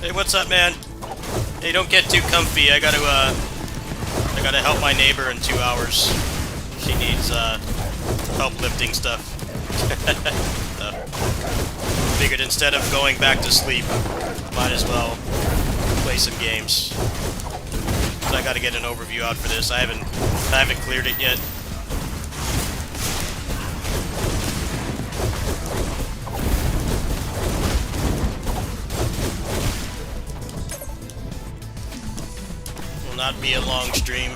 Hey, what's up, man? Hey, don't get too comfy. I gotta help my neighbor in 2 hours. She needs, help lifting stuff. Figured instead of going back to sleep, might as well play some games. So I gotta get an overview out for this. I haven't cleared it yet. Will not be a long stream.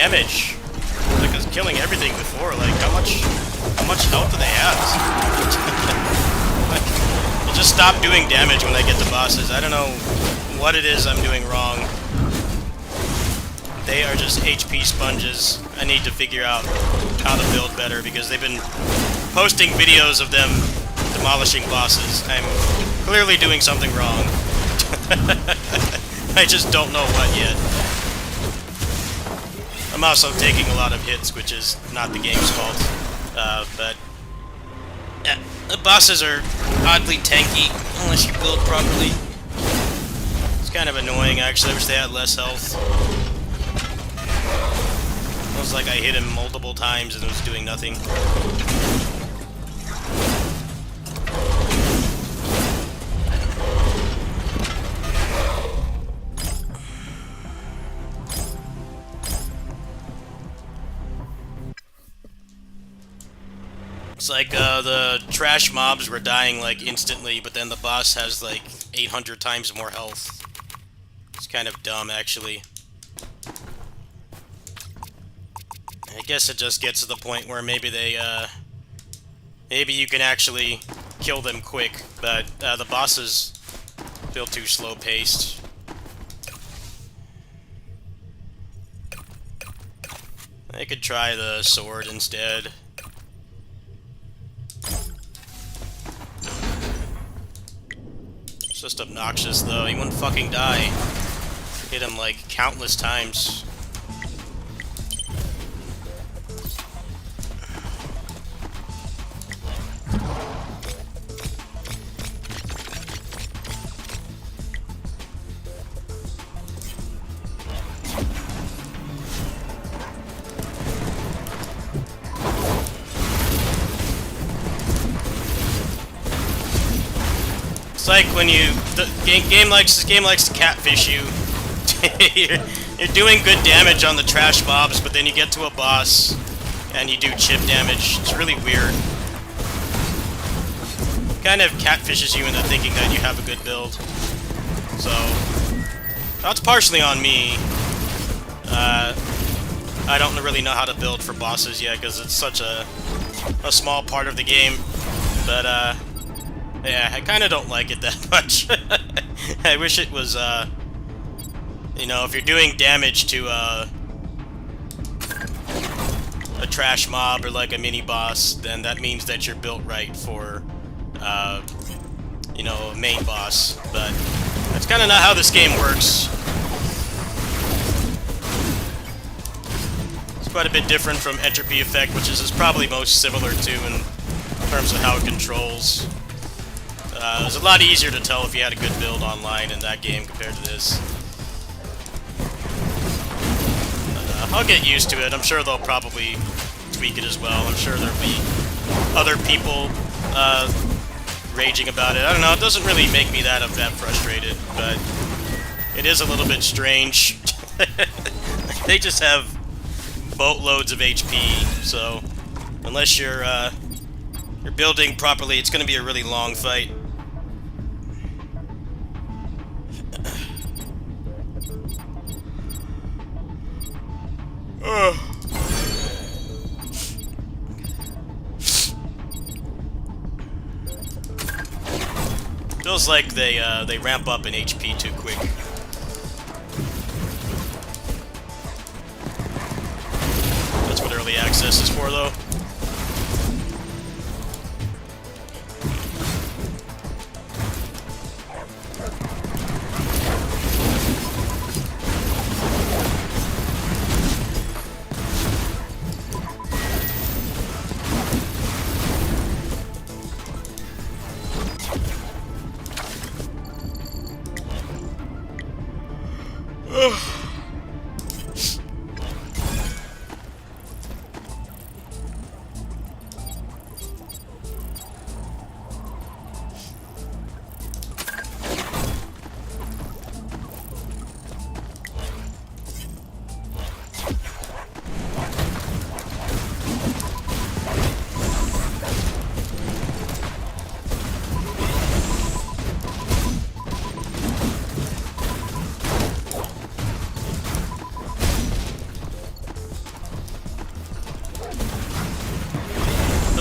damage. Like, I was killing everything before. Like, how much health do they have? Like, they just stop doing damage when I get to bosses. I don't know what it is I'm doing wrong. They are just HP sponges. I need to figure out how to build better because they've been posting videos of them demolishing bosses. I'm clearly doing something wrong. I just don't know what yet. I'm also taking a lot of hits, which is not the game's fault. But yeah, the bosses are oddly tanky unless you build properly. It's kind of annoying, actually. I wish they had less health. It was like I hit him multiple times and it was doing nothing. It's like the trash mobs were dying like instantly, but then the boss has like 800 times more health. It's kind of dumb, actually. I guess it just gets to the point where maybe they, maybe you can actually kill them quick, but the bosses feel too slow-paced. I could try the sword instead. It's just obnoxious, though. He wouldn't fucking die. Hit him, like, countless times. It's like when the game likes to catfish you. you're doing good damage on the trash mobs, but then you get to a boss and you do chip damage. It's really weird. Kind of catfishes you into thinking that you have a good build. So that's partially on me. I don't really know how to build for bosses yet because it's such a small part of the game. But yeah, I kind of don't like it that much. I wish it was, you know, if you're doing damage to a trash mob or like a mini boss, then that means that you're built right for, you know, a main boss. But that's kind of not how this game works. It's quite a bit different from Entropy Effect, which is probably most similar to in terms of how it controls. It was a lot easier to tell if you had a good build online in that game compared to this. I'll get used to it. I'm sure they'll probably tweak it as well. I'm sure there'll be other people raging about it. I don't know, it doesn't really make me that frustrated, but it is a little bit strange. They just have boatloads of HP, so unless you're building properly, it's going to be a really long fight. Feels like they ramp up in HP too quick. That's what early access is for, though.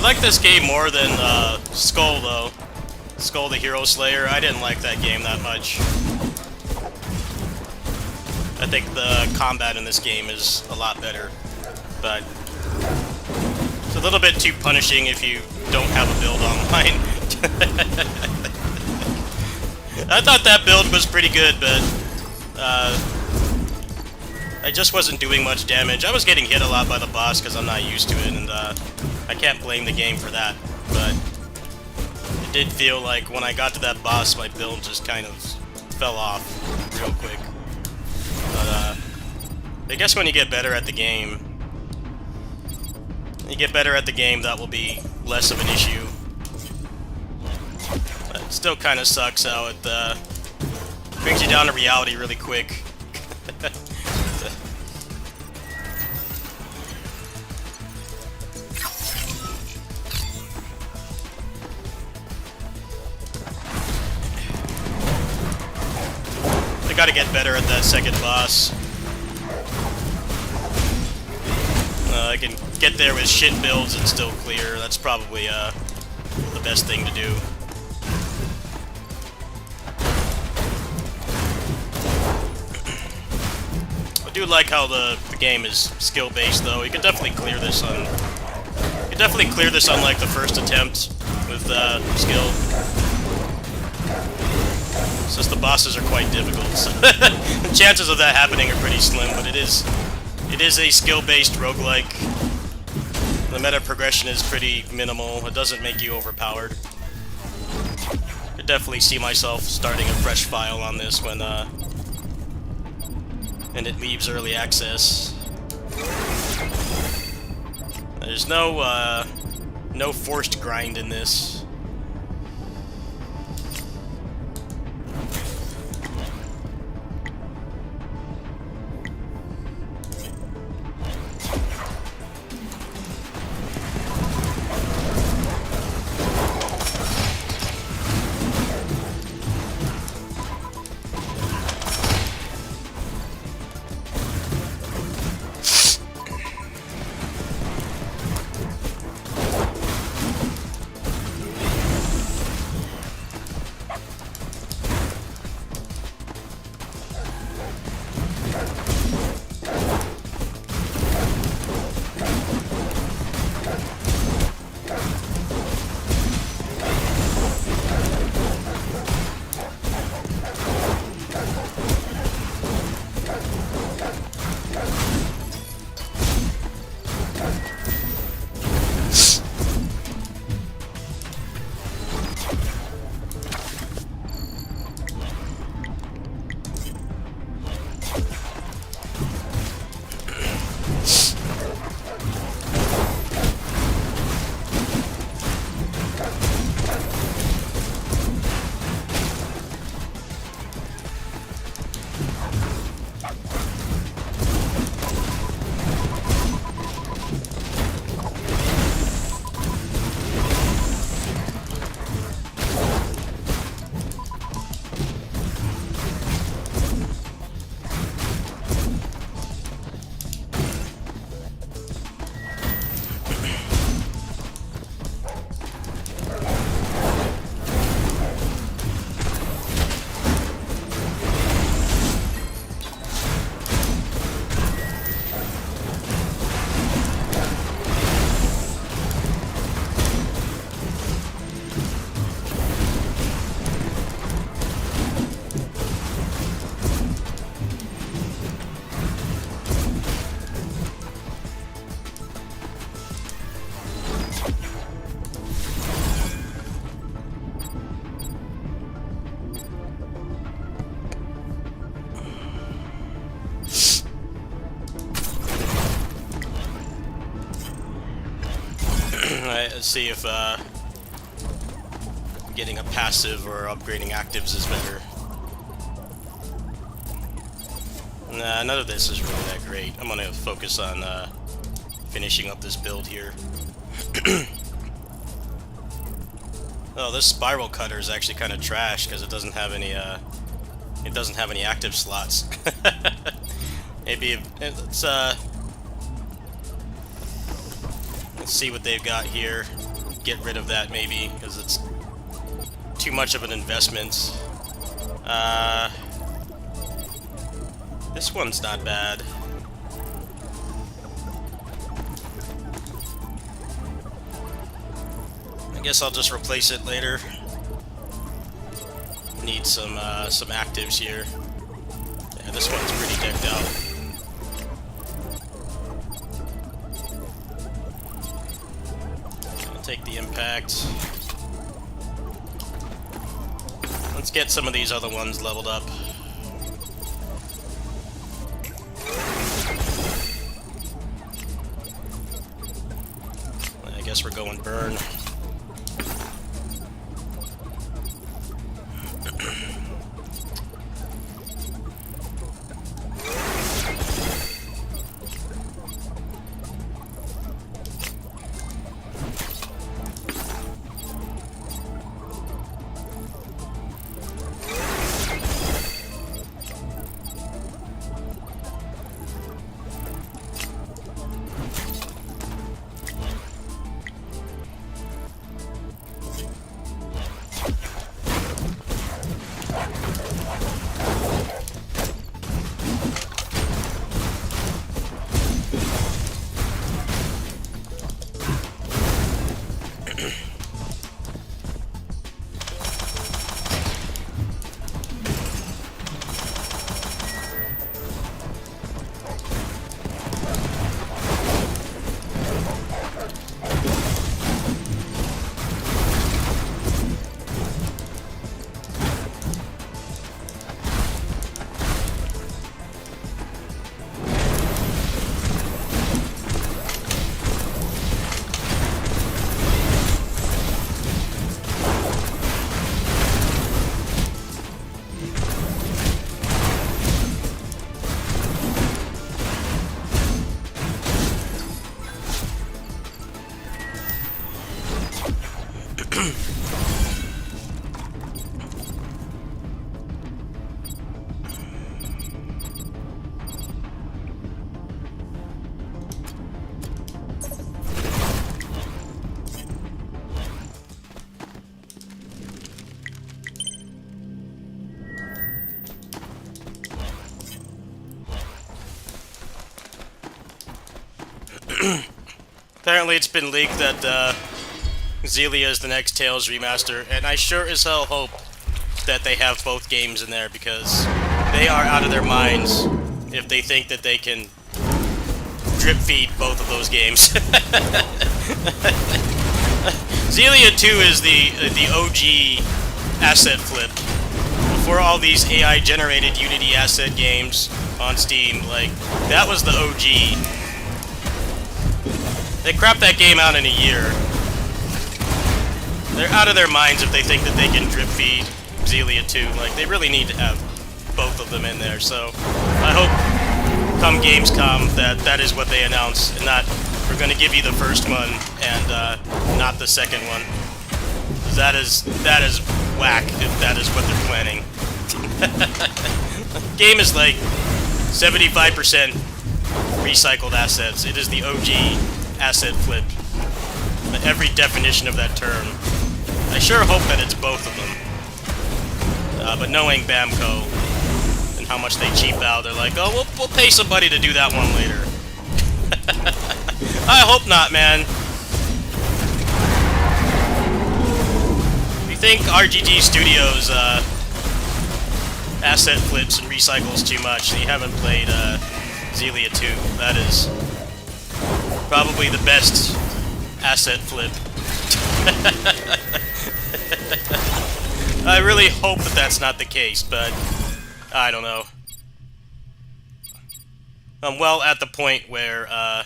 like this game more than Skull, though. Skull the Hero Slayer. I didn't like that game that much. I think the combat in this game is a lot better, but it's a little bit too punishing if you don't have a build online. I thought that build was pretty good, but I just wasn't doing much damage. I was getting hit a lot by the boss because I'm not used to it, and I can't blame the game for that, but it did feel like when I got to that boss, my build just kind of fell off real quick. But I guess when you get better at the game, that will be less of an issue. But it still kind of sucks how it brings you down to reality really quick. I gotta get better at that second boss. I can get there with shit builds and still clear. That's probably the best thing to do. I do like how the game is skill-based, though. You can definitely clear this on. You can definitely clear this on like the first attempt with skill. It's just the bosses are quite difficult. So the chances of that happening are pretty slim, but it is a skill-based roguelike. The meta progression is pretty minimal. It doesn't make you overpowered. I could definitely see myself starting a fresh file on this when and it leaves early access. There's no forced grind in this. Let's see if getting a passive or upgrading actives is better. Nah, none of this is really that great. I'm gonna focus on finishing up this build here. Oh, this spiral cutter is actually kind of trash because it doesn't have any active slots. Maybe let's see what they've got here. get rid of that maybe, because it's too much of an investment. This one's not bad. I guess I'll just replace it later. Need some actives here. Yeah, this one's pretty decked out. I'll take the impact. Let's get some of these other ones leveled up. I guess we're going burn. Apparently it's been leaked that Xillia is the next Tales remaster, and I sure as hell hope that they have both games in there, because they are out of their minds if they think that they can drip feed both of those games. Xillia 2 is the OG asset flip. Before all these AI-generated Unity asset games on Steam, like, that was the OG. They crapped that game out in a year. They're out of their minds if they think that they can drip feed Xillia 2. Like, they really need to have both of them in there, so I hope come Gamescom that is what they announce, and not we're going to give you the first one and not the second one. 'Cause that is whack if that is what they're planning. Game is like 75% recycled assets. It is the OG asset flip. Every definition of that term. I sure hope that it's both of them. But knowing Bamco and how much they cheap out, they're like, oh, we'll pay somebody to do that one later. I hope not, man. If you think RGG Studios asset flips and recycles too much, and you haven't played Xillia 2, that is probably the best asset flip. I really hope that that's not the case, but I don't know. I'm well at the point where I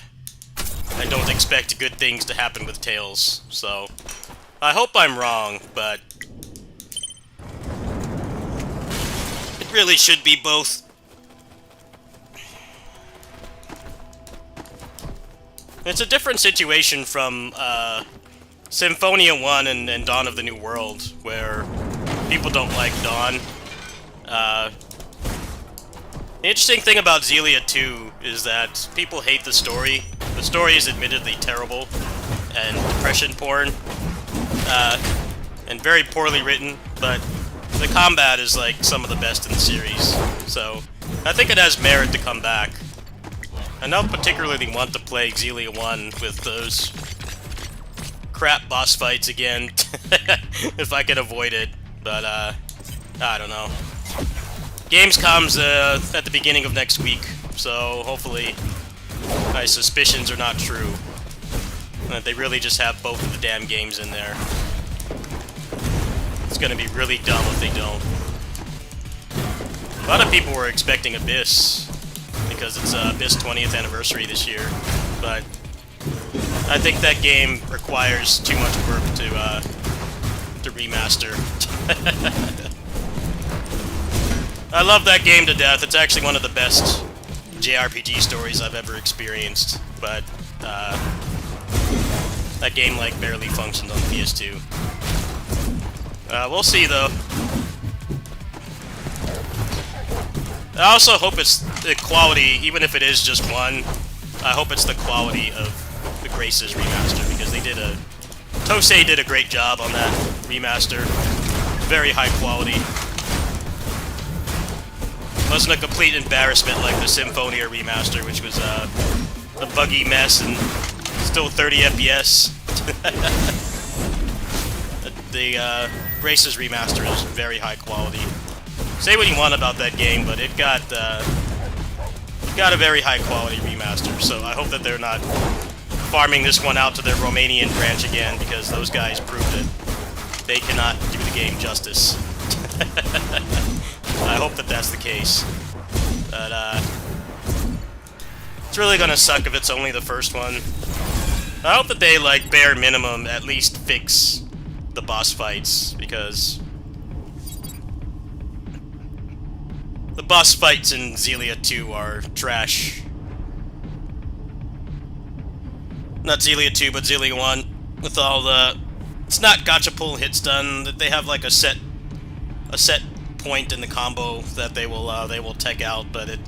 don't expect good things to happen with Tales, so I hope I'm wrong, but it really should be both. It's a different situation from Symphonia 1 and Dawn of the New World, where people don't like Dawn. The interesting thing about Xillia 2 is that people hate the story. The story is admittedly terrible and depression porn, and very poorly written, but the combat is like some of the best in the series, so I think it has merit to come back. I don't particularly want to play Xillia 1 with those crap boss fights again, if I can avoid it, but I don't know. Gamescom's at the beginning of next week, so hopefully my suspicions are not true. That they really just have both of the damn games in there. It's gonna be really dumb if they don't. A lot of people were expecting Abyss, because it's Abyss 20th anniversary this year, but I think that game requires too much work to remaster. I love that game to death. It's actually one of the best JRPG stories I've ever experienced, but that game like barely functions on PS2. We'll see though. I also hope it's the quality, even if it is just one. I hope it's the quality of the Graces remaster, because they did Tosei did a great job on that remaster. Very high quality. Wasn't a complete embarrassment like the Symphonia remaster, which was a buggy mess and still 30 FPS. The Graces remaster is very high quality. Say what you want about that game, but it got a very high quality remaster, so I hope that they're not farming this one out to their Romanian branch again, because those guys proved it. They cannot do the game justice. I hope that that's the case. But, it's really gonna suck if it's only the first one. I hope that they, like, bare minimum, at least fix the boss fights, because the boss fights in Xillia 2 are trash. Not Xillia 2, but Xillia 1. With all the... It's not gacha pull hits done. They have like a set point in the combo that they will tech out, but it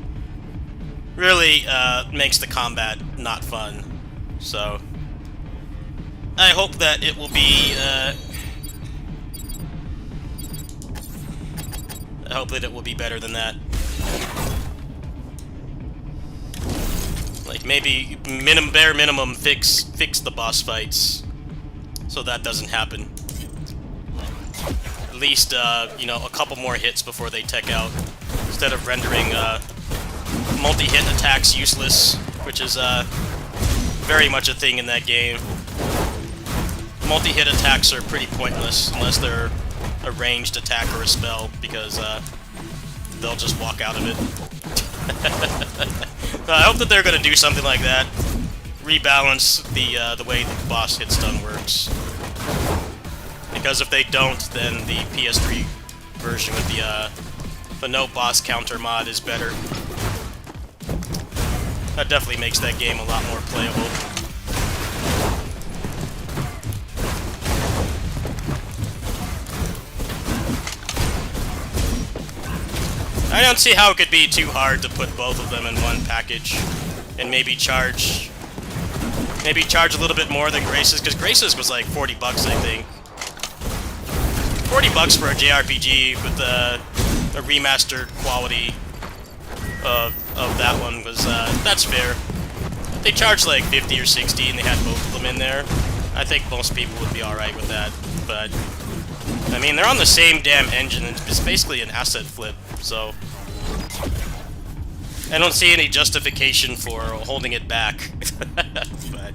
really makes the combat not fun. So I hope that it will be I hope that it will be better than that. Like, maybe bare minimum fix the boss fights so that doesn't happen. At least, you know, a couple more hits before they tech out, instead of rendering multi-hit attacks useless, which is very much a thing in that game. Multi-hit attacks are pretty pointless unless they're a ranged attack or a spell, because they'll just walk out of it. I hope that they're going to do something like that. Rebalance the way the boss hit stun works. Because if they don't, then the PS3 version with the no boss counter mod is better. That definitely makes that game a lot more playable. I don't see how it could be too hard to put both of them in one package and maybe charge a little bit more than Graces, because Graces was like 40 bucks, I think. 40 bucks for a JRPG with a remastered quality of that one was, that's fair. If they charged like 50 or 60 and they had both of them in there, I think most people would be alright with that, but I mean, they're on the same damn engine, and it's basically an asset flip, so I don't see any justification for holding it back. But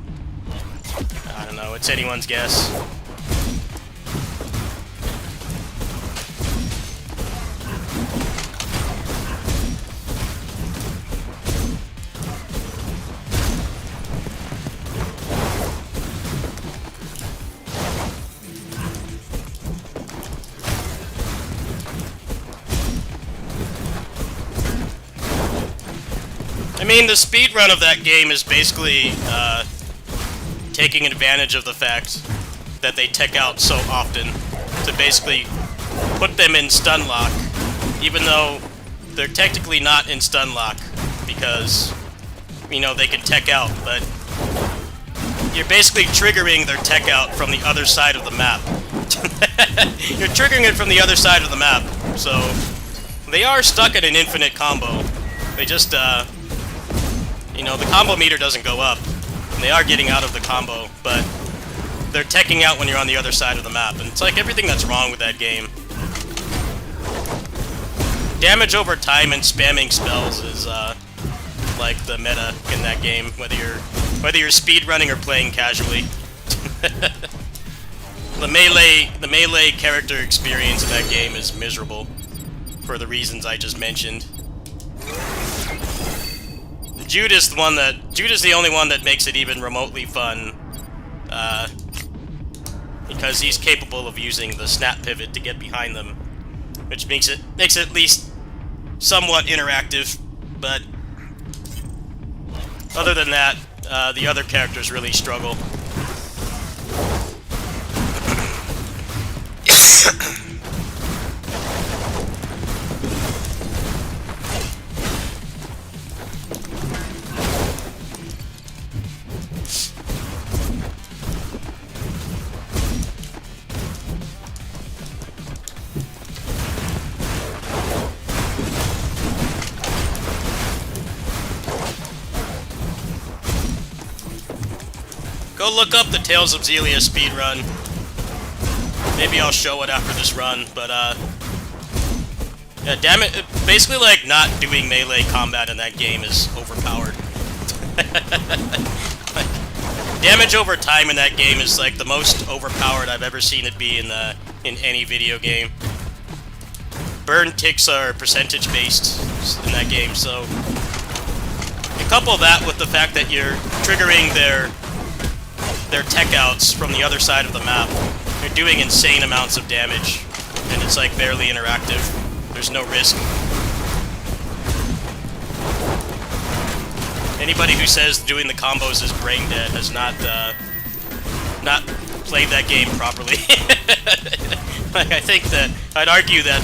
I don't know, it's anyone's guess. I mean, the speedrun of that game is basically taking advantage of the fact that they tech out so often to basically put them in stun lock, even though they're technically not in stun lock, because, you know, they can tech out, but you're basically triggering their tech out from the other side of the map. You're triggering it from the other side of the map, so they are stuck in an infinite combo. They just, you know, the combo meter doesn't go up, and they are getting out of the combo, but they're teching out when you're on the other side of the map, and it's like everything that's wrong with that game. Damage over time and spamming spells is, like the meta in that game, whether you're speedrunning or playing casually. The melee character experience in that game is miserable, for the reasons I just mentioned. Jude is the only one that makes it even remotely fun, because he's capable of using the snap pivot to get behind them, which makes it at least somewhat interactive. But other than that, the other characters really struggle. Go look up the Tales of Xillia speedrun. Maybe I'll show it after this run, but yeah, damn it, basically like not doing melee combat in that game is overpowered. Like, damage over time in that game is like the most overpowered I've ever seen it be in any video game. Burn ticks are percentage based in that game, so you couple that with the fact that you're triggering their tech outs from the other side of the map. You're doing insane amounts of damage, and it's like barely interactive. There's no risk. Anybody who says doing the combos is brain dead has not played that game properly. Like, I think that I'd argue that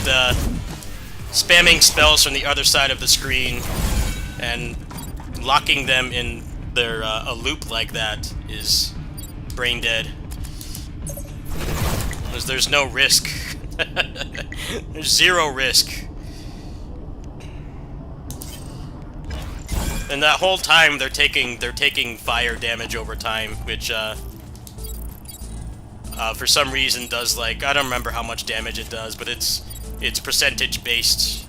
spamming spells from the other side of the screen and locking them in a loop like that is brain dead. Because there's no risk. There's zero risk. And that whole time they're taking fire damage over time, which for some reason does, like, I don't remember how much damage it does, but it's percentage based.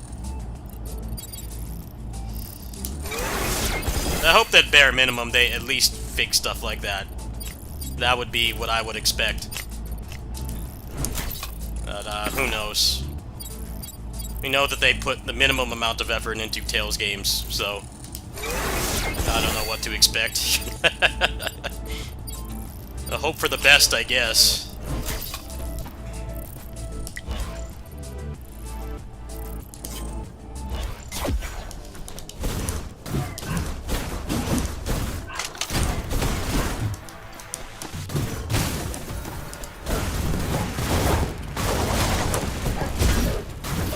I hope that bare minimum they at least fix stuff like that. That would be what I would expect. But who knows? We know that they put the minimum amount of effort into Tales games, so I don't know what to expect. I hope for the best, I guess.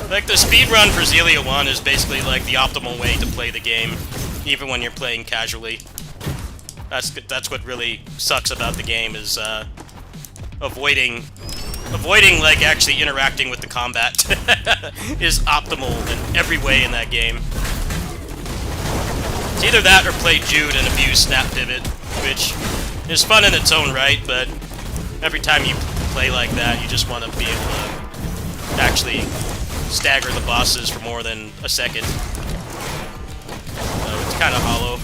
Like, the speedrun for Xillia 1 is basically like the optimal way to play the game, even when you're playing casually. That's what really sucks about the game, is avoiding like actually interacting with the combat is optimal in every way in that game. It's either that or play Jude and abuse snap pivot, which is fun in its own right, but every time you play like that, you just want to be able to actually stagger the bosses for more than a second. So it's kind of hollow.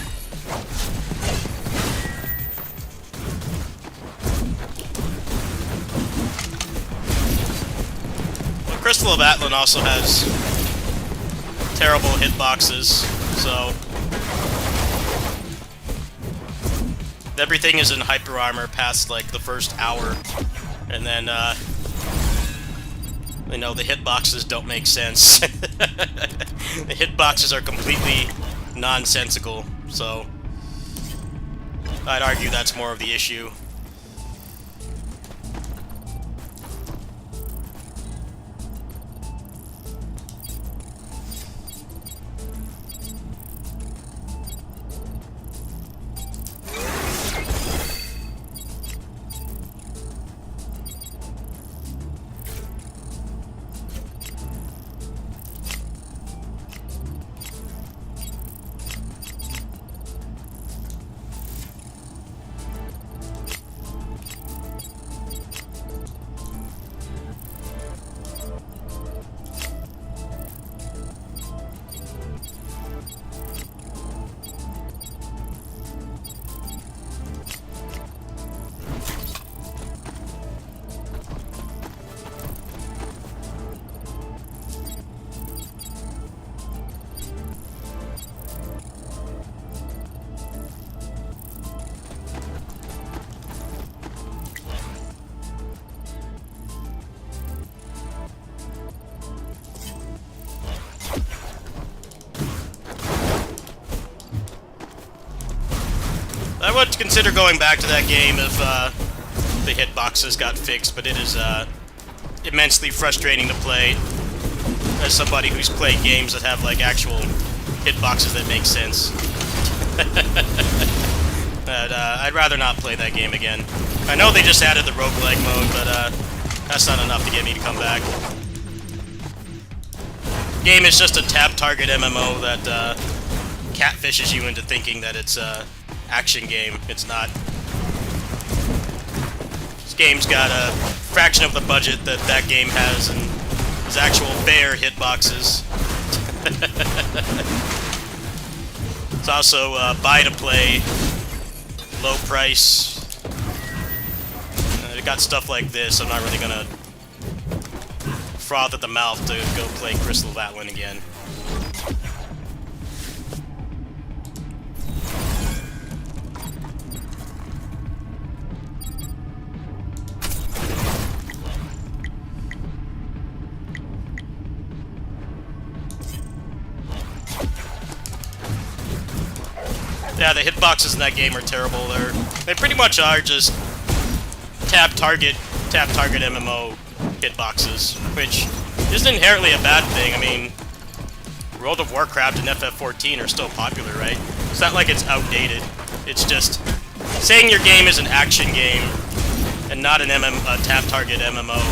Well, Crystal of Atlan also has terrible hitboxes, so everything is in hyper armor past like the first hour, and then you know, the hitboxes don't make sense. The hitboxes are completely nonsensical, so I'd argue that's more of the issue. I would consider going back to that game if the hitboxes got fixed, but it is immensely frustrating to play as somebody who's played games that have like actual hitboxes that make sense. But I'd rather not play that game again. I know they just added the roguelike mode, but that's not enough to get me to come back. Game is just a tab target MMO that catfishes you into thinking that it's a action game. It's not. This game's got a fraction of the budget that that game has, and is actual fair hitboxes. It's also buy to play, low price. It got stuff like this. I'm not really gonna froth at the mouth to go play Crystal Vatlin again. Yeah, the hitboxes in that game are terrible. They pretty much are just tab target MMO hitboxes, which isn't inherently a bad thing. I mean, World of Warcraft and FF14 are still popular, right? It's not like it's outdated. It's just saying your game is an action game and not an tab target MMO,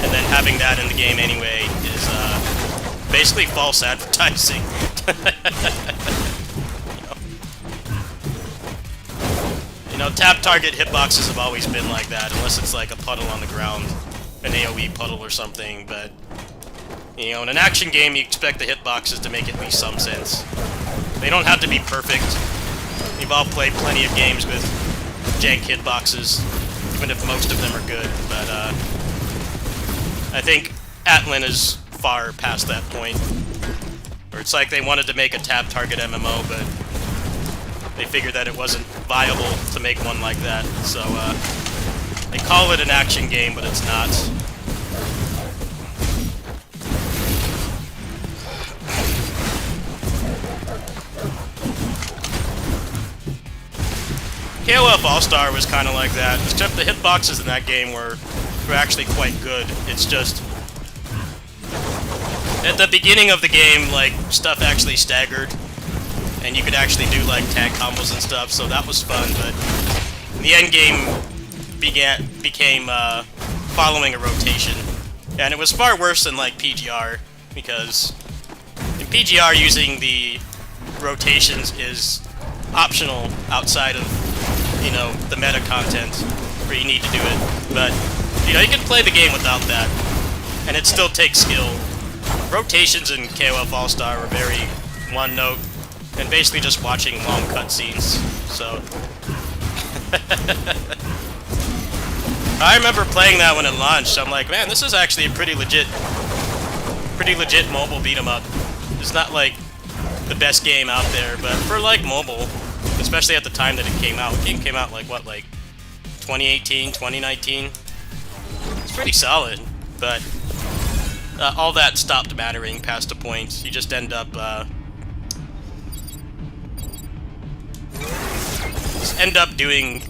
and then having that in the game anyway is basically false advertising. You know, tab target hitboxes have always been like that, unless it's like a puddle on the ground, an AoE puddle or something, but, you know, in an action game, you expect the hitboxes to make at least some sense. They don't have to be perfect. We've all played plenty of games with jank hitboxes, even if most of them are good, but, I think Atlin is far past that point, where it's like they wanted to make a tab target MMO, but they figured that it wasn't viable to make one like that, so they call it an action game, but it's not. KOF All-Star was kind of like that, except the hitboxes in that game were actually quite good. It's just at the beginning of the game, like, stuff actually staggered, and you could actually do, like, tag combos and stuff, so that was fun, but the end game became following a rotation. And it was far worse than, like, PGR, because in PGR, using the rotations is optional outside of, you know, the meta content where you need to do it. But, you know, you can play the game without that, and it still takes skill. Rotations in KOF All-Star were very one-note, and basically just watching long cutscenes, so... I remember playing that when it launched. I'm like, man, this is actually a pretty legit mobile beat-em-up. It's not, like, the best game out there, but for, like, mobile, especially at the time that it came out. The game came out, like, what, like, 2018, 2019? It's pretty solid, but all that stopped mattering past a point. You just end up, doing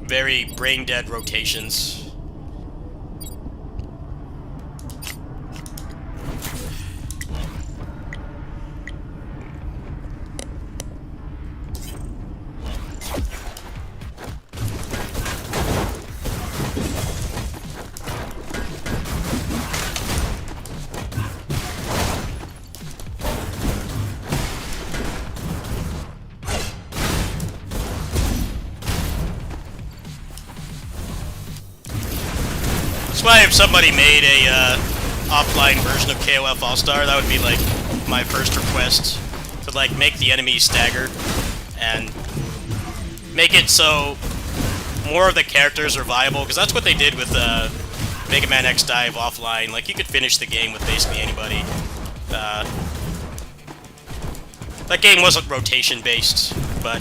very brain-dead rotations. That's why if somebody made a offline version of KOF All-Star, that would be like my first request, to like make the enemies stagger and make it so more of the characters are viable, because that's what they did with Mega Man X Dive offline. Like, you could finish the game with basically anybody. That game wasn't rotation based, but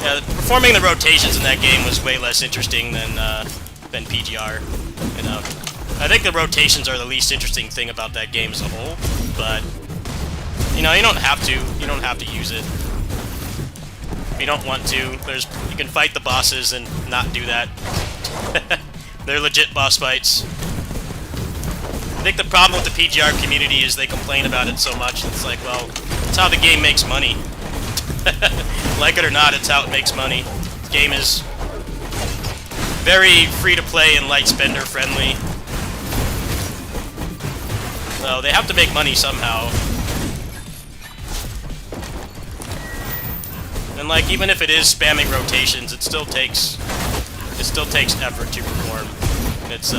yeah, performing the rotations in that game was way less interesting than PGR. You know, I think the rotations are the least interesting thing about that game as a whole. But you know, you don't have to use it. you don't want to. You can fight the bosses and not do that. They're legit boss fights. I think the problem with the PGR community is they complain about it so much. It's like, well, it's how the game makes money. Like it or not, it's how it makes money. The game is very free-to-play and light spender-friendly. So they have to make money somehow. And like, even if it is spamming rotations, it still takes effort to perform. It's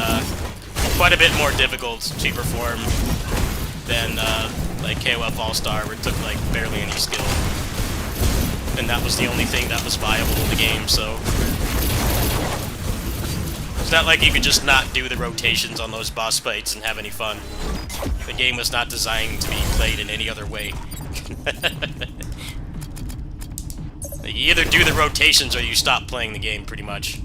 quite a bit more difficult to perform than like KOF All-Star, where it took like barely any skill. And that was the only thing that was viable in the game, so it's not like you could just not do the rotations on those boss fights and have any fun. The game was not designed to be played in any other way. You either do the rotations or you stop playing the game, pretty much.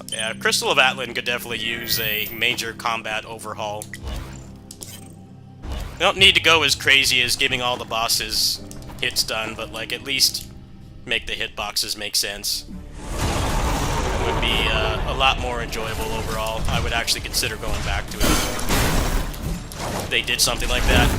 Yeah, Crystal of Atlan could definitely use a major combat overhaul. You don't need to go as crazy as giving all the bosses hits done, but like at least make the hitboxes make sense. It would be a lot more enjoyable overall. I would actually consider going back to it if they did something like that.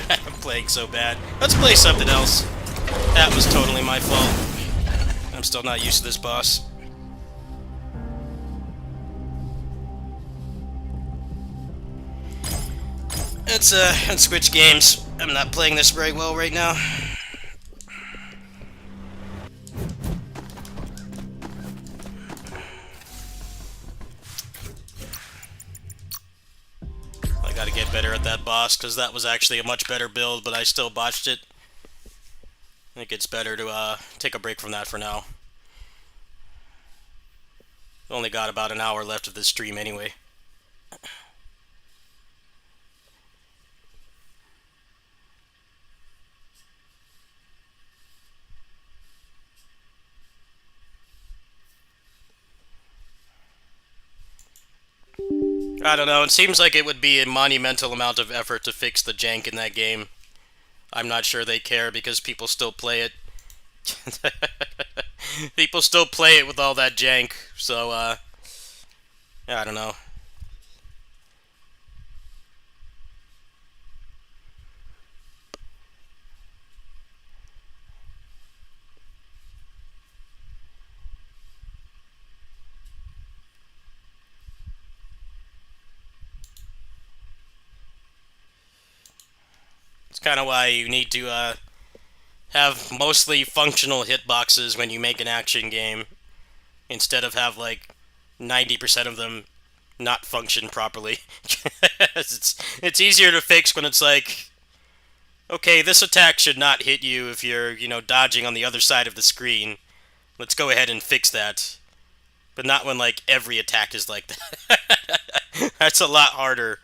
I'm playing so bad. Let's play something else. That was totally my fault. I'm still not used to this boss. Let's switch games. I'm not playing this very well right now. I gotta get better at that boss, because that was actually a much better build, but I still botched it. I think it's better to take a break from that for now. Only got about an hour left of this stream anyway. I don't know, it seems like it would be a monumental amount of effort to fix the jank in that game. I'm not sure they care because people still play it. People still play it with all that jank, so, I don't know. It's kind of why you need to have mostly functional hitboxes when you make an action game, instead of have like 90% of them not function properly. It's easier to fix when it's like, okay, this attack should not hit you if you're, you know, dodging on the other side of the screen. Let's go ahead and fix that. But not when like every attack is like that. That's a lot harder.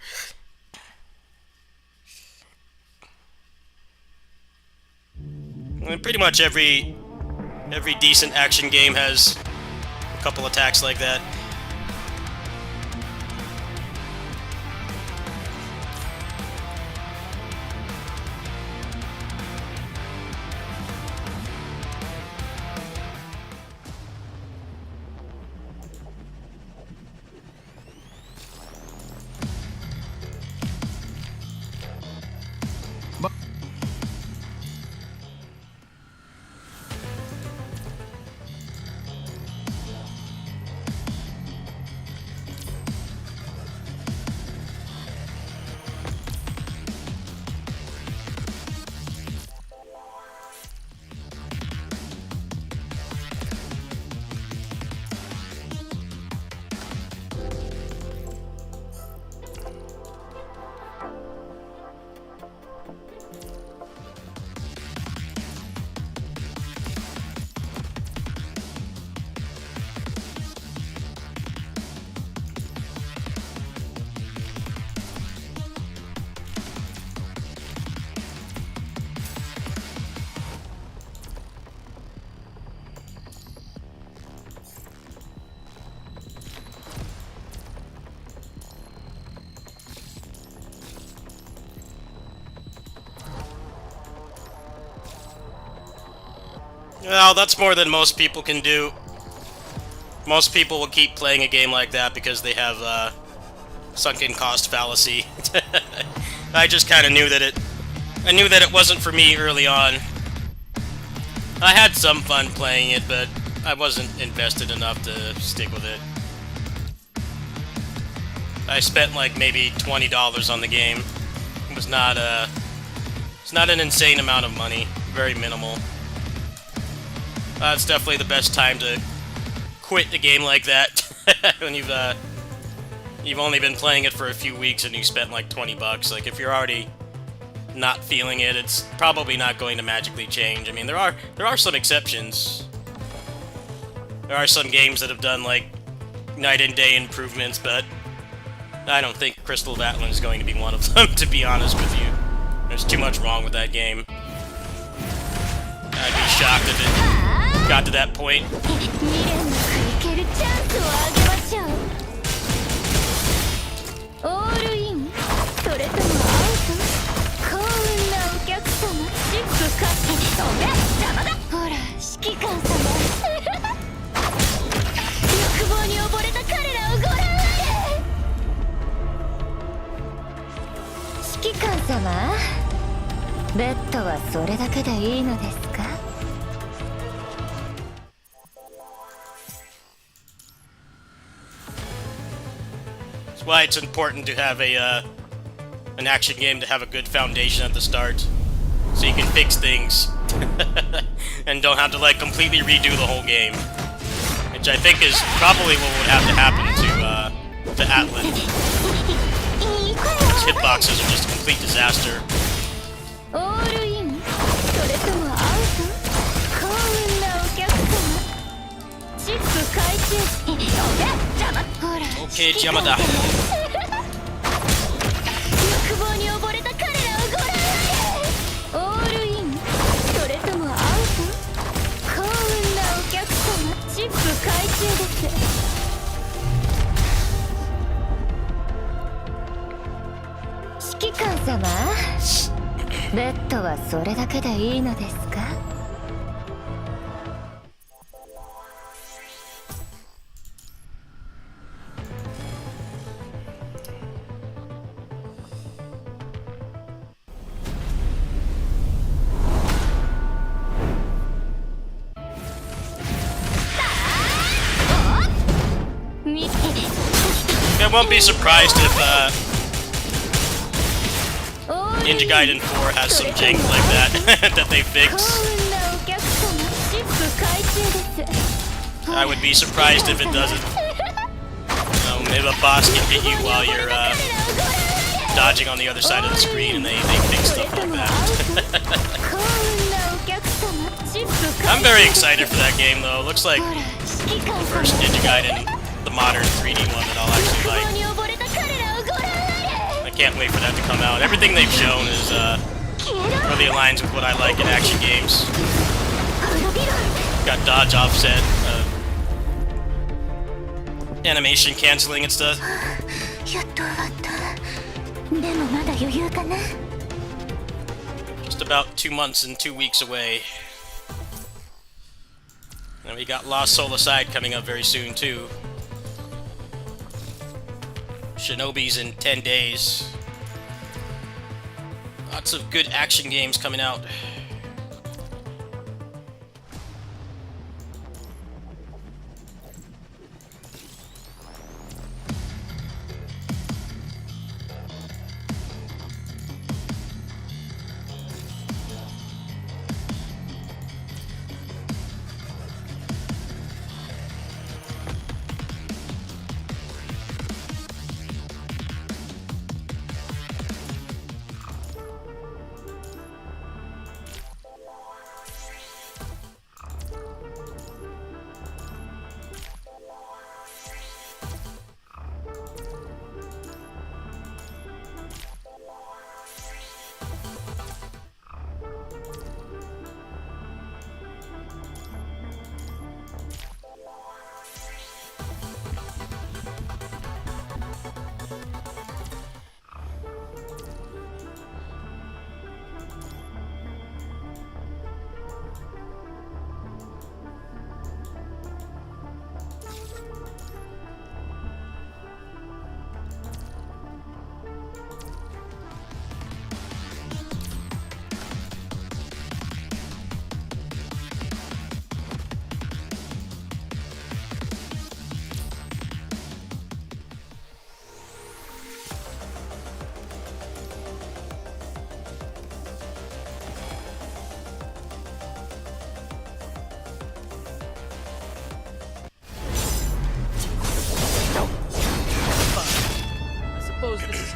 Pretty much every decent action game has a couple attacks like that. Well, that's more than most people can do. Most people will keep playing a game like that because they have sunken cost fallacy. I just kind of knew that it wasn't for me early on. I had some fun playing it, but I wasn't invested enough to stick with it. I spent like maybe $20 on the game. It was not it's not an insane amount of money. Very minimal. It's definitely the best time to quit a game like that when you've only been playing it for a few weeks and you spent like $20. Like if you're already not feeling it, it's probably not going to magically change. I mean, there are some exceptions. There are some games that have done like night and day improvements, but I don't think Crystal Battling is going to be one of them, to be honest with you. There's too much wrong with that game. I'd be shocked if it got to that point. That's why it's important to have an action game to have a good foundation at the start, so you can fix things and don't have to like completely redo the whole game, which I think is probably what would have to happen to Atlan. His hitboxes are just a complete disaster. Okay, Yamada. I won't be surprised if Ninja Gaiden 4 has some jank like that that they fix. I would be surprised if it doesn't. Maybe a boss can hit you while you're dodging on the other side of the screen, and they fix stuff like that. I'm very excited for that game, though. It looks like the first Ninja Gaiden, the modern 3D one that I'll actually like. I can't wait for that to come out. Everything they've shown is really aligns with what I like in action games. Got dodge offset, animation canceling and stuff. Just about 2 months and 2 weeks away. And we got Lost Soul Aside coming up very soon, too. Shinobi's in 10 days. Lots of good action games coming out.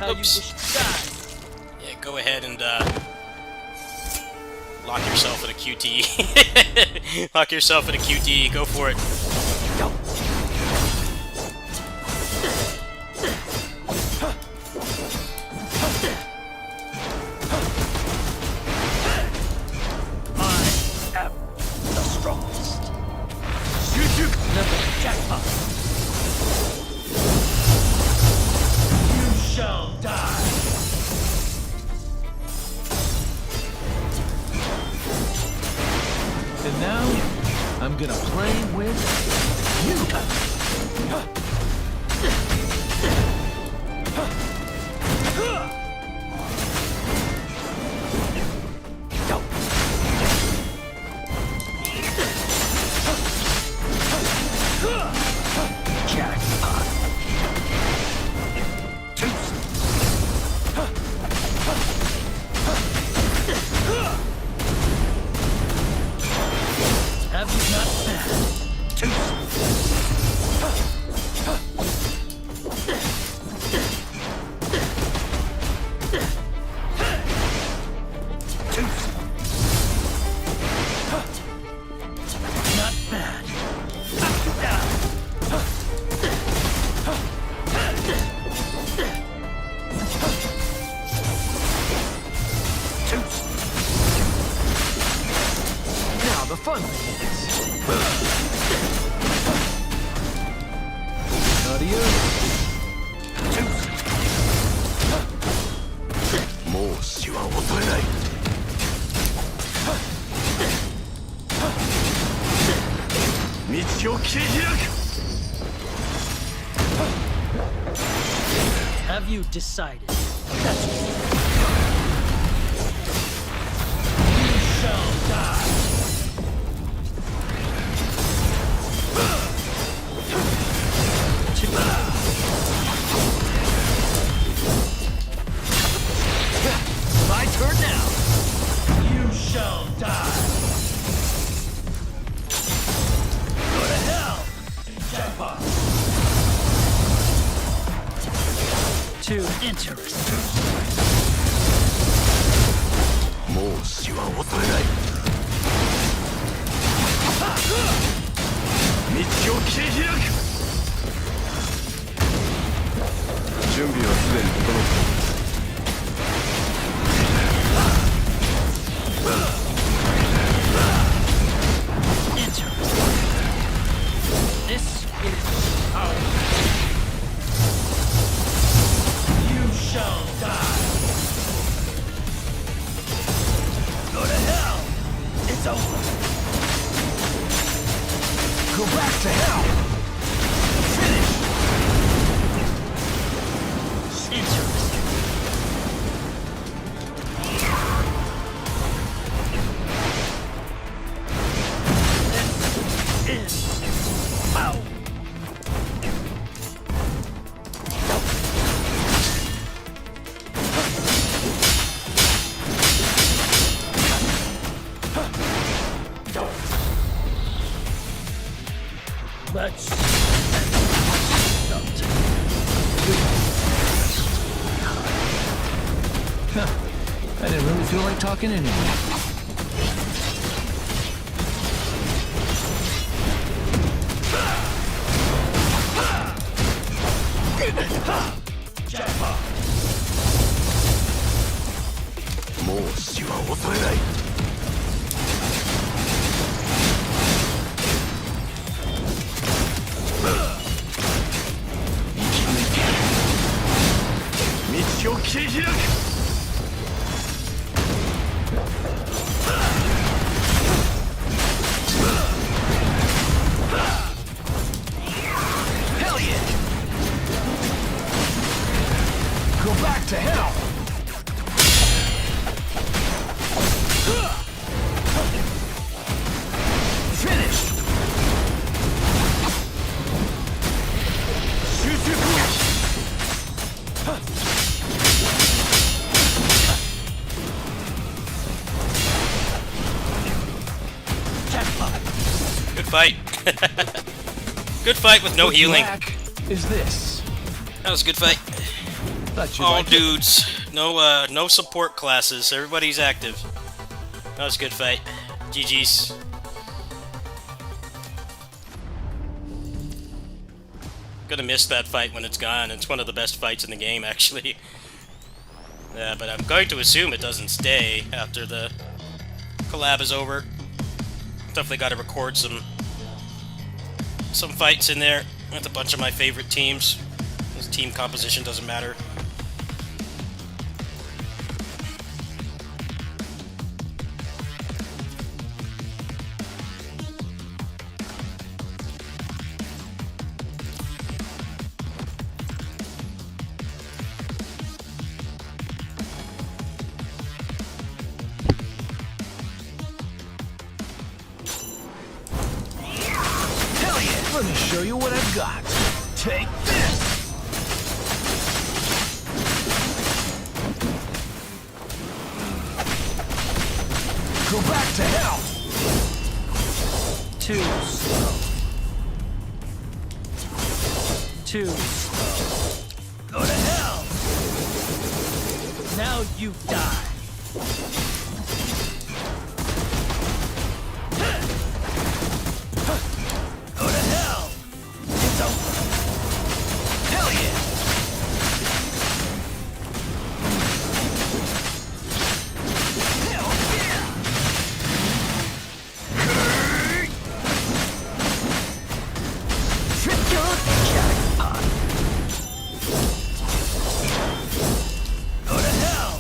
Oops. Yeah, go ahead and lock yourself in a QT. Lock yourself in a QT. Go for it. I am the strongest. Level jackpot. You shall die. And now, I'm gonna play with you. Jackpot. Have you not not bad. Now the fun begins. Adios. もう死は恐れない。道を切り開く。Have you decided? That's what you shall die. My turn now. You shall die. Go to hell. Jackpot. Too interesting. もう死は恐れない。道を切り開く。準備はすでに整った。Interesting. This is power. You shall die. Go to hell. It's over. Go back to hell. Finish. Interesting. This is power. Let's start. I didn't really feel like talking anyway. Jackpot. もう死は恐れない。道を切り開く。Hell yeah! Go back to hell! Finish! 集中攻撃。Good fight. Good fight with no healing. Is this? That was a good fight. Thought you'd All like it. dudes. No support classes. Everybody's active. That was a good fight. GG's. Gonna miss that fight when it's gone. It's one of the best fights in the game, actually. But I'm going to assume it doesn't stay after the collab is over. Definitely got to record some fights in there with a bunch of my favorite teams. This team composition doesn't matter. Let me show you what I've got. Take this! Go back to hell! Too slow. Too slow. Go to hell! Now you die. Go to hell! It's over. Hell yeah! Hell yeah! Triple jackpot. Go to hell!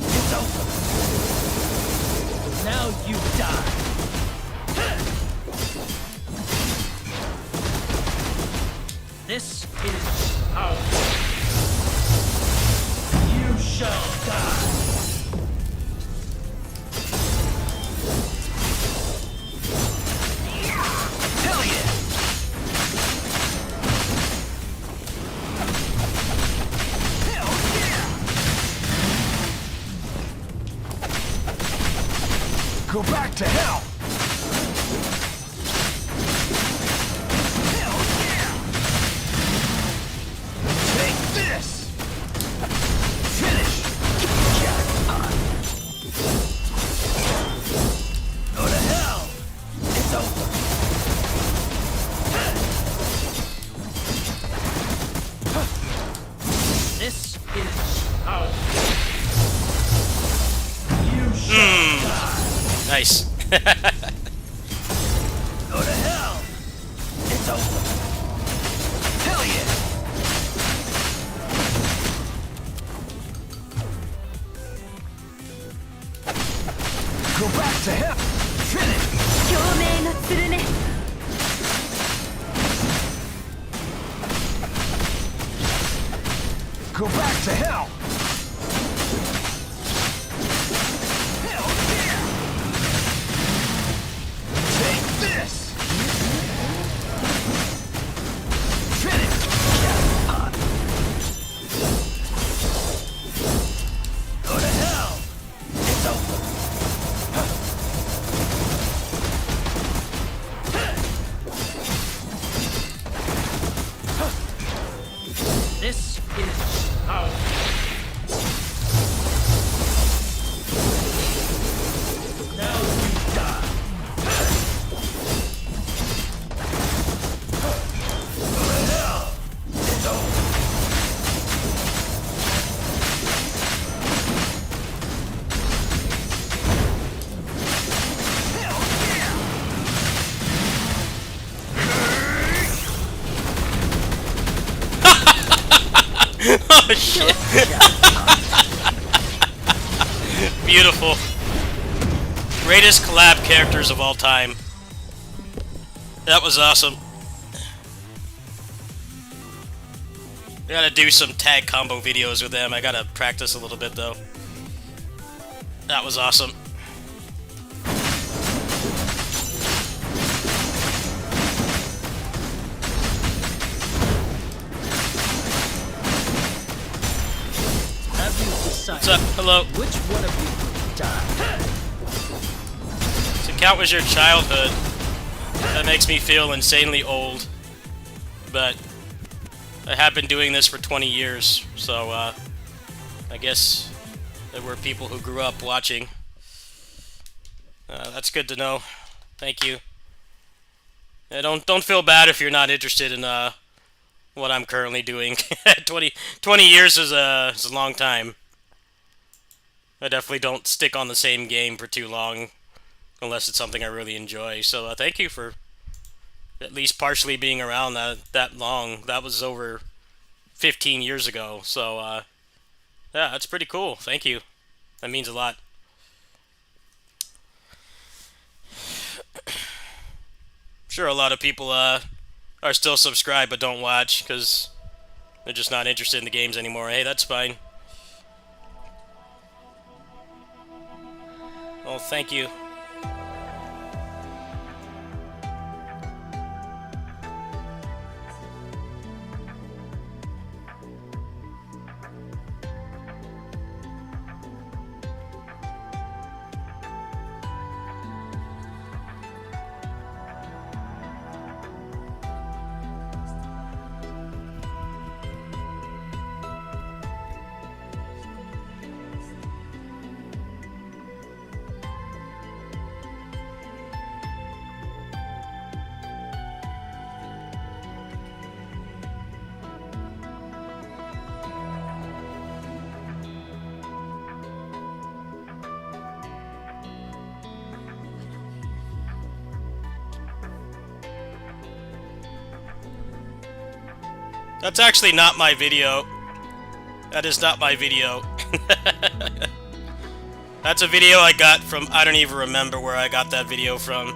It's over. Now you die. This is out. You shall die. Hell yeah! Hell yeah! Go back to hell! Hell yeah! Take this! Finish! Jackpot! Go to hell! It's over. This is out. You shall die. Nice. Go to hell! It's over. Hell yeah! Go back to hell! Finish! 共鳴の鶴ね Go back to hell! Hell yeah! Take this! Finish! Jackpot! Go to hell! It's over. This is out. Now you die. Go to hell. It's over. Hell yeah! Oh shit. Beautiful. Greatest collab characters of all time. That was awesome. I gotta do some tag combo videos with them. I gotta practice a little bit though. That was awesome. Have you decided What's up? Hello. which one of you will die? To count was your childhood. That makes me feel insanely old. But I have been doing this for 20 years, so I guess there were people who grew up watching. That's good to know. Thank you. Yeah, don't feel bad if you're not interested in what I'm currently doing. 20 years is a long time. I definitely don't stick on the same game for too long unless it's something I really enjoy. So thank you for at least partially being around that long. That was over 15 years ago. So yeah, that's pretty cool. Thank you. That means a lot. Sure, a lot of people are still subscribed but don't watch because they're just not interested in the games anymore. Hey, that's fine. Well, thank you. That's actually not my video. That is not my video. That's a video I got from... I don't even remember where I got that video from.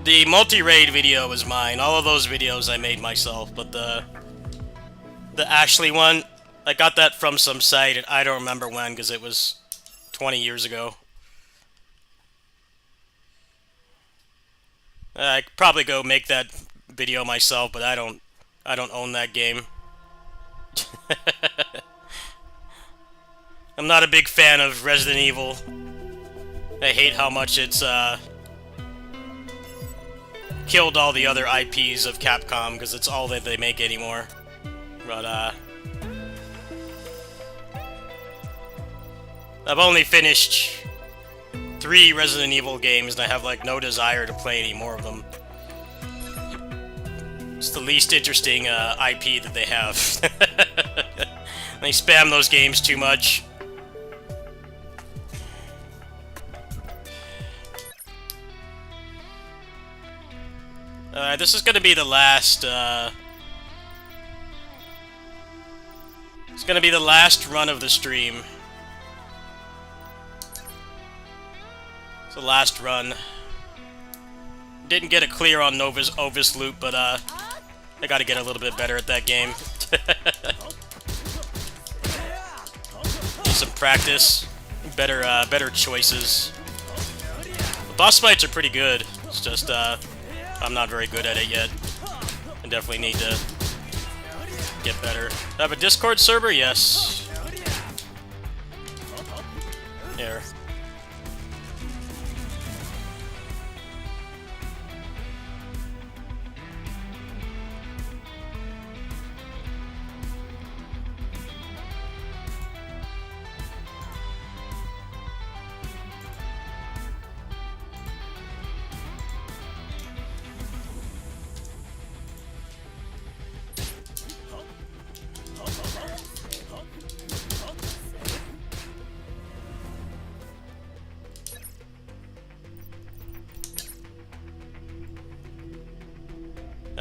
The multi-raid video was mine. All of those videos I made myself, but the Ashley one, I got that from some site, and I don't remember when, because it was 20 years ago. I could probably go make that video myself, but I don't own that game. I'm not a big fan of Resident Evil. I hate how much it's killed all the other IPs of Capcom, because it's all that they make anymore. But I've only finished 3 Resident Evil games, and I have like no desire to play any more of them. It's the least interesting IP that they have. They spam those games too much. This is gonna be the last. It's gonna be the last run of the stream. It's the last run. Didn't get it clear on Ovis Loop, but I gotta get a little bit better at that game. Need some practice, better choices. The boss fights are pretty good. It's just I'm not very good at it yet. I definitely need to get better. I have a Discord server? Yes. Here.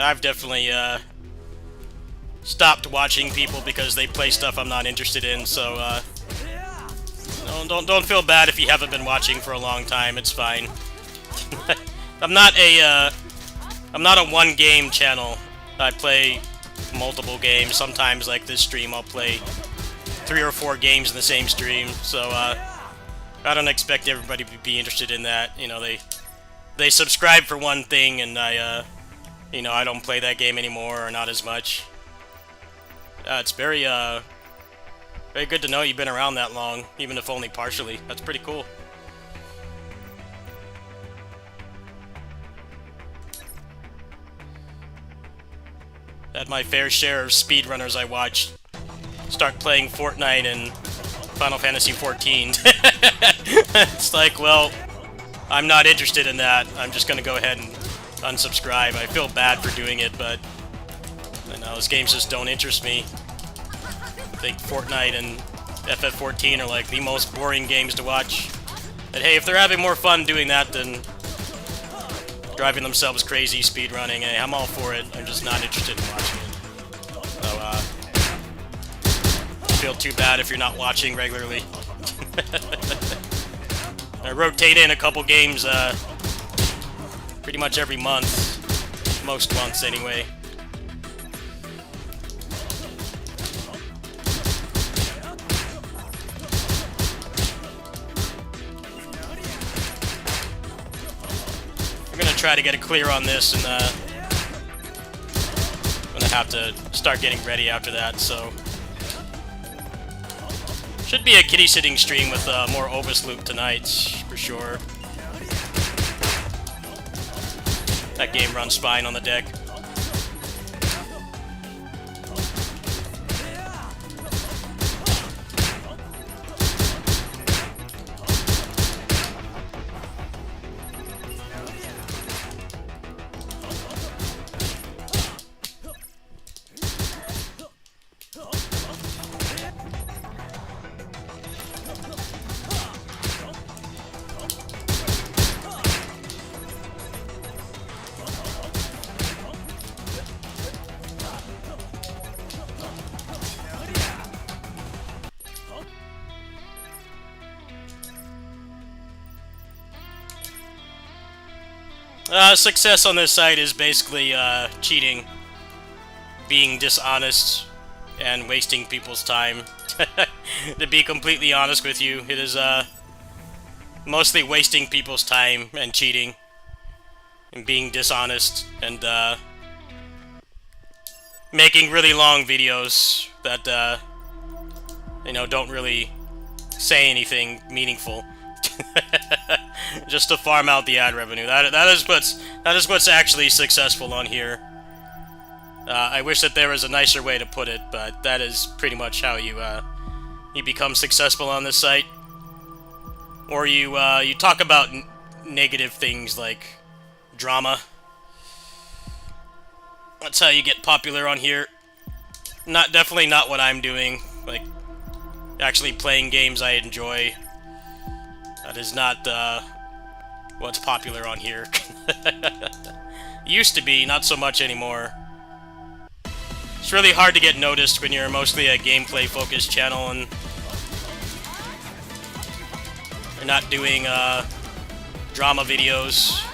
I've definitely stopped watching people because they play stuff I'm not interested in. So don't feel bad if you haven't been watching for a long time. It's fine. I'm not a one game channel. I play multiple games. Sometimes, like this stream, I'll play 3 or 4 games in the same stream. So I don't expect everybody to be interested in that. You know, they subscribe for one thing, and I don't play that game anymore, or not as much. It's very good to know you've been around that long, even if only partially. That's pretty cool. had my fair share of speedrunners I watched start playing Fortnite and Final Fantasy XIV. It's like, well, I'm not interested in that. I'm just gonna go ahead and unsubscribe. I feel bad for doing it, but I know those games just don't interest me. I think Fortnite and FF14 are like the most boring games to watch. But hey, if they're having more fun doing that than driving themselves crazy speedrunning, hey, I'm all for it. I'm just not interested in watching it. So, I feel too bad if you're not watching regularly. I rotate in a couple games pretty much every month. Most months, anyway. I'm gonna try to get it clear on this, and I'm gonna have to start getting ready after that, so... Should be a kitty sitting stream with more Obus loot tonight, for sure. That game runs fine on the deck. Success on this site is basically cheating, being dishonest, and wasting people's time. To be completely honest with you, it is mostly wasting people's time and cheating, and being dishonest, and making really long videos that you know, don't really say anything meaningful. Just to farm out the ad revenue. That is what's actually successful on here. I wish that there was a nicer way to put it, but that is pretty much how you become successful on this site. Or you talk about negative things like drama. That's how you get popular on here. Definitely not what I'm doing. Like actually playing games I enjoy. That is not what's popular on here. Used to be, not so much anymore. It's really hard to get noticed when you're mostly a gameplay-focused channel and you're not doing drama videos.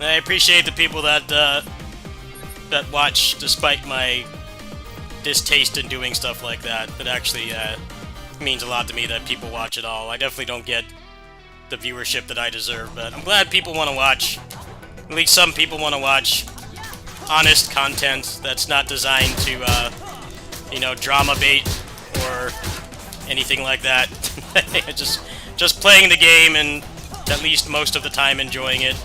I appreciate the people that that watch despite my distaste in doing stuff like that. It actually means a lot to me that people watch it all. I definitely don't get the viewership that I deserve, but I'm glad people want to watch. At least some people want to watch honest content that's not designed to, you know, drama bait or anything like that. just playing the game and at least most of the time enjoying it.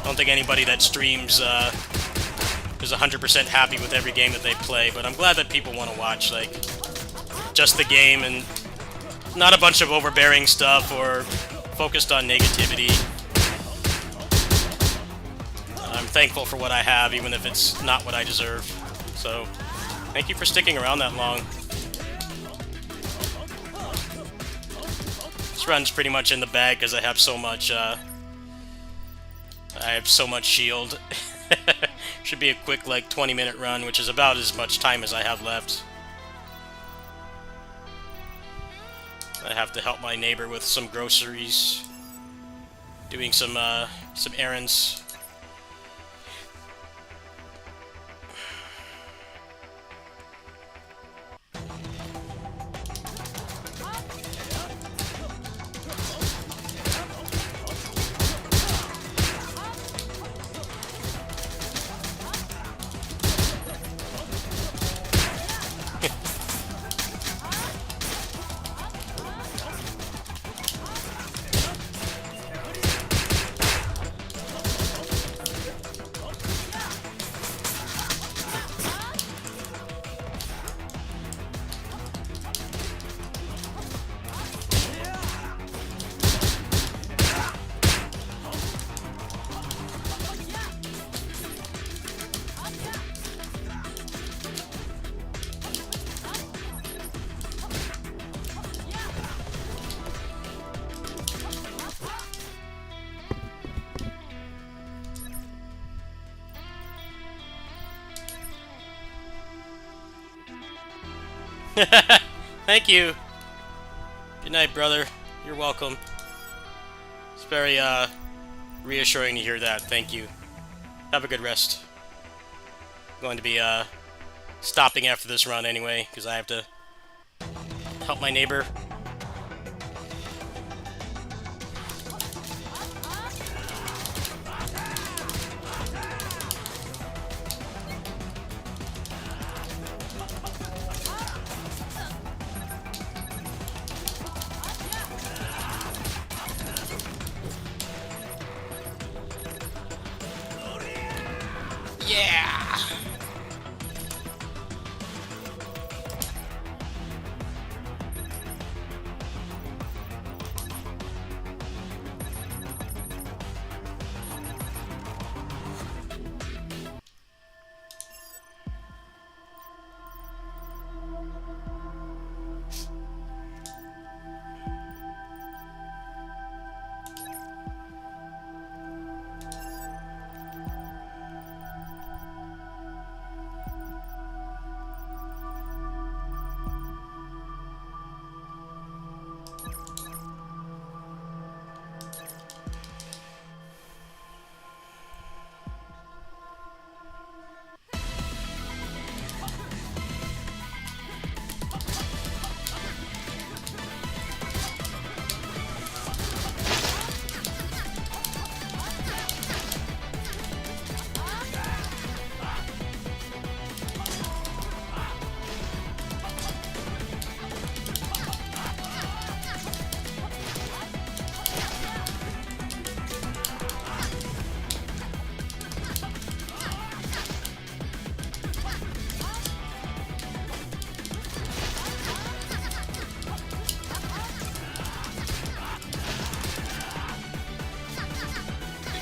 I don't think anybody that streams is 100% happy with every game that they play, but I'm glad that people want to watch, like, just the game and not a bunch of overbearing stuff or focused on negativity. I'm thankful for what I have, even if it's not what I deserve. So, thank you for sticking around that long. This run's pretty much in the bag because I have so much, shield. Should be a quick, like, 20-minute run, which is about as much time as I have left. I have to help my neighbor with some groceries. Doing some errands. Thank you. Good night, brother. You're welcome. It's very reassuring to hear that. Thank you. Have a good rest. I'm going to be stopping after this run anyway, because I have to help my neighbor. Yeah!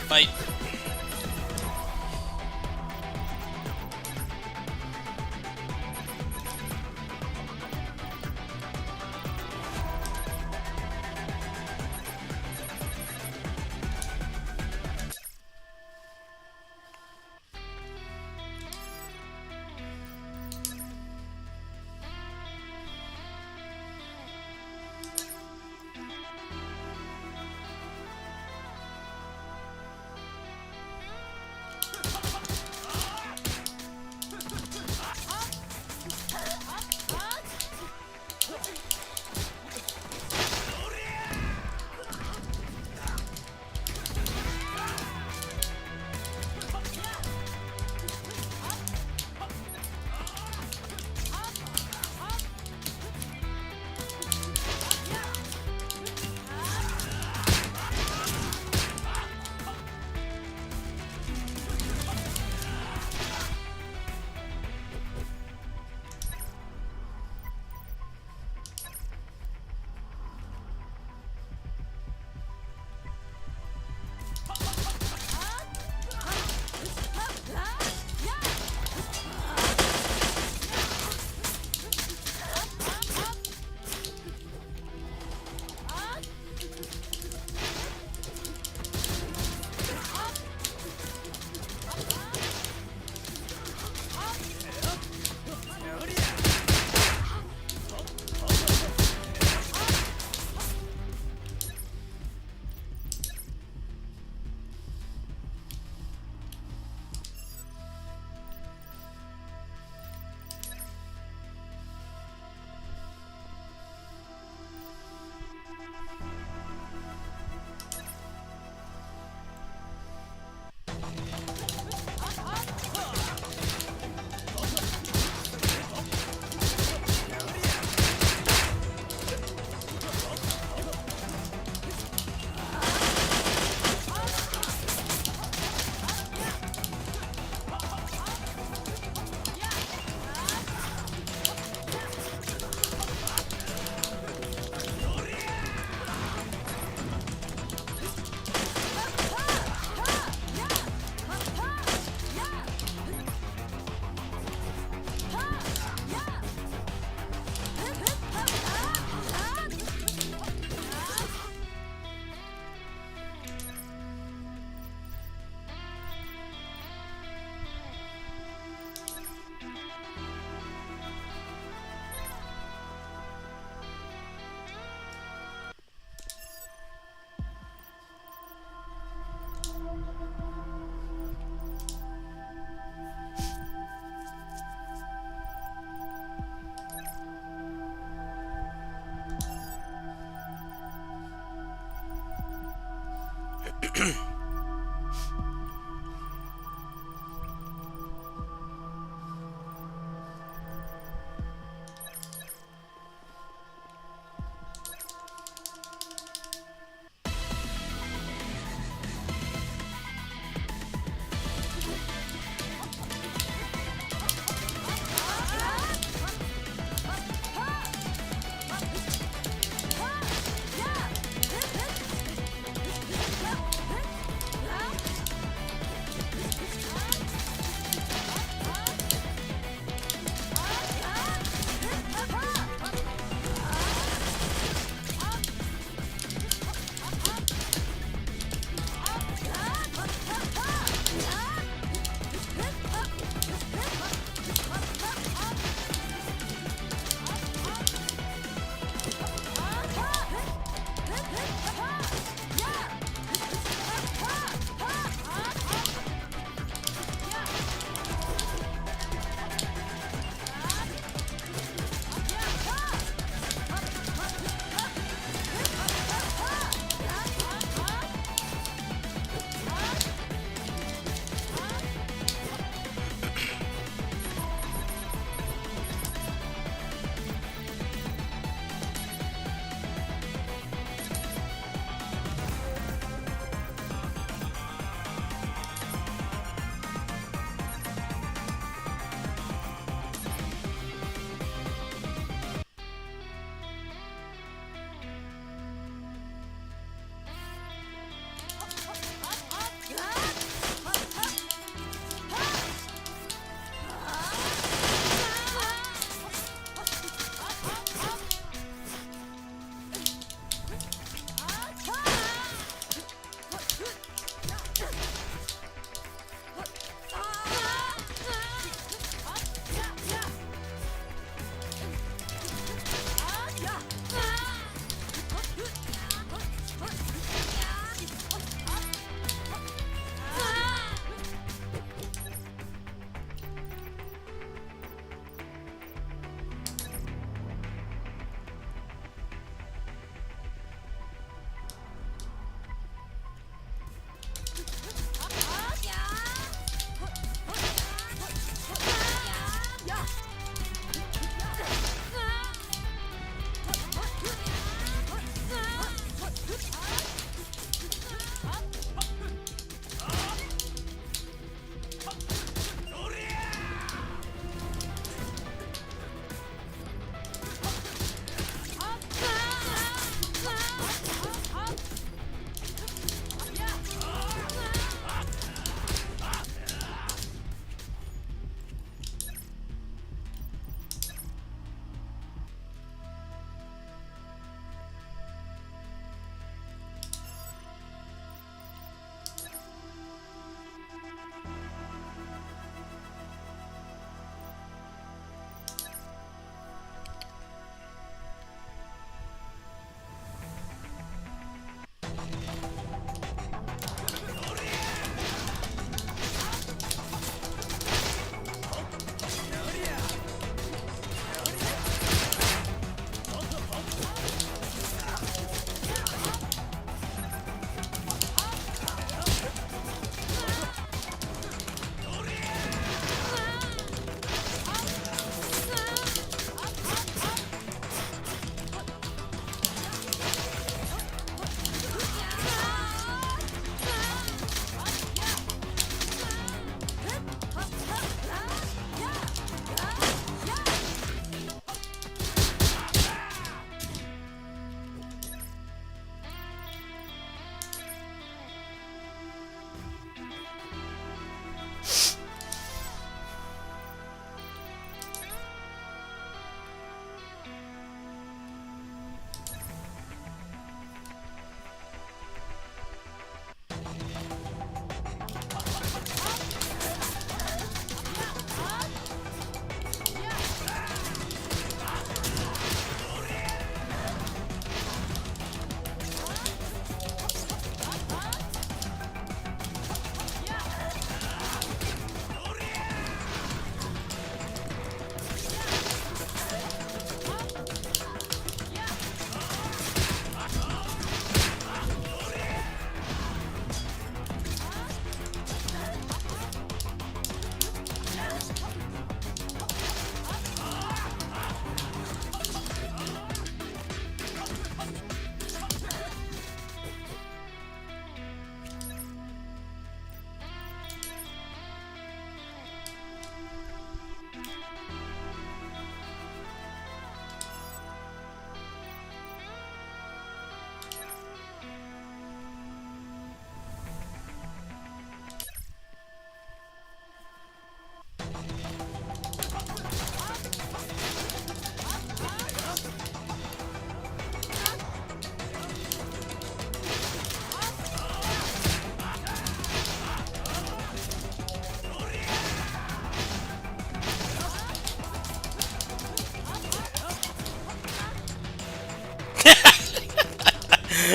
Fight.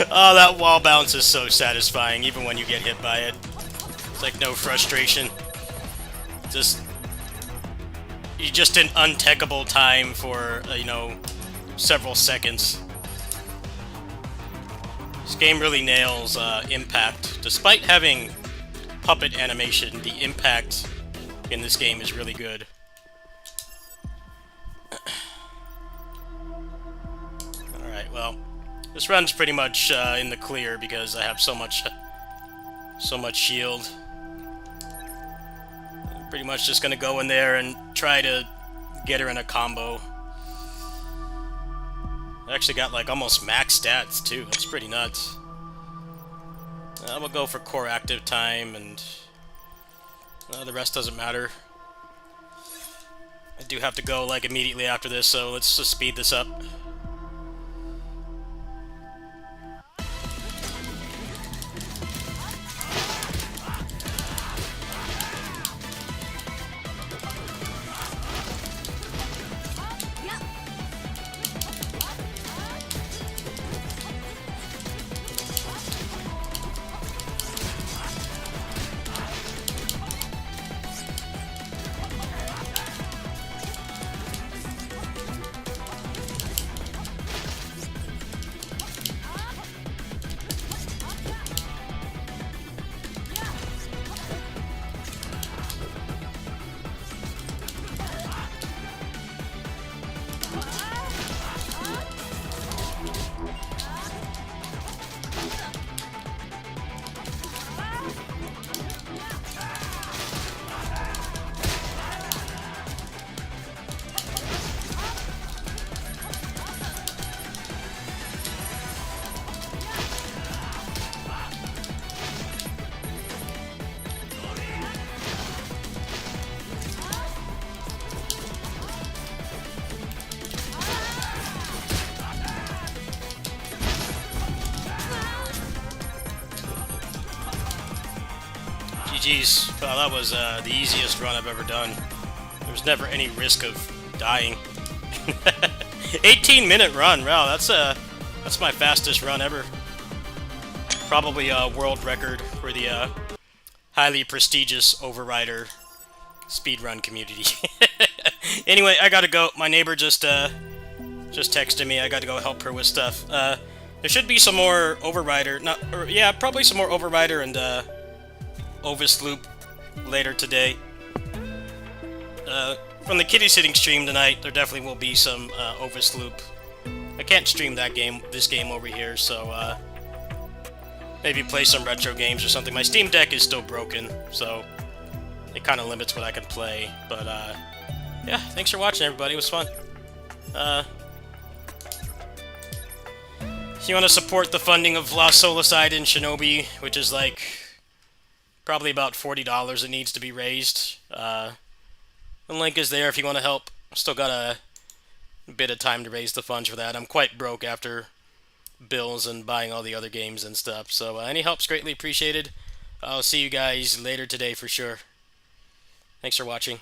Oh, that wall bounce is so satisfying, even when you get hit by it. It's like no frustration. Just an untechable time for, you know, several seconds. This game really nails impact. Despite having puppet animation, the impact in this game is really good. Alright, well, this run's pretty much in the clear because I have so much shield. I'm pretty much just gonna go in there and try to get her in a combo. I actually got like almost max stats too. That's pretty nuts. We'll go for core active time, and the rest doesn't matter. I do have to go like immediately after this, so let's just speed this up. GG's. Wow, that was the easiest run I've ever done. There was never any risk of dying. 18-minute run. Wow, that's my fastest run ever. Probably a world record for the highly prestigious Overrider speedrun community. Anyway, I gotta go. My neighbor just texted me. I gotta go help her with stuff. There should be some more Overrider. Yeah, probably some more Overrider and Ovis Loop later today. From the kitty sitting stream tonight, there definitely will be some Ovis Loop. I can't stream this game over here, so maybe play some retro games or something. My Steam Deck is still broken, so it kind of limits what I can play. But yeah, thanks for watching, everybody. It was fun. If you want to support the funding of Lost Solicide and Shinobi, which is like probably about $40 it needs to be raised. The link is there if you want to help. Still got a bit of time to raise the funds for that. I'm quite broke after bills and buying all the other games and stuff. So any help's greatly appreciated. I'll see you guys later today for sure. Thanks for watching.